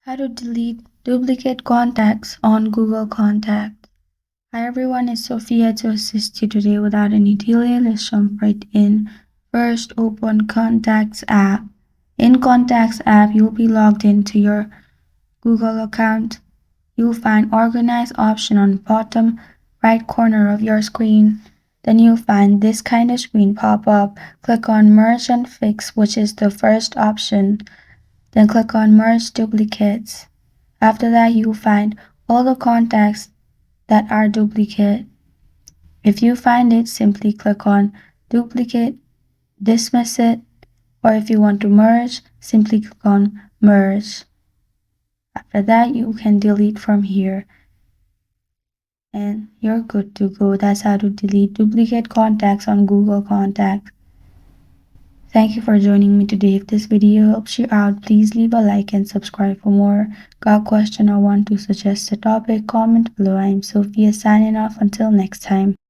How to delete duplicate contacts on Google Contacts. Hi everyone, it's Sophia to assist you today without any delay. Let's jump right in. First, open Contacts app. In Contacts app, you'll be logged into your Google account. You'll find Organize option on bottom right corner of your screen. Then you'll find this kind of screen pop up. Click on Merge and Fix, which is the first option. Then click on Merge Duplicates. After that, you'll find all the contacts that are duplicate. If you find it, simply click on Duplicate, dismiss it, or if you want to merge, simply click on Merge. After that, you can delete from here. And you're good to go. That's how to delete duplicate contacts on Google Contacts. Thank you for joining me today. If this video helps you out, please leave a like and subscribe for more. Got a question or want to suggest a topic? Comment below. I am Sophia signing off. Until next time.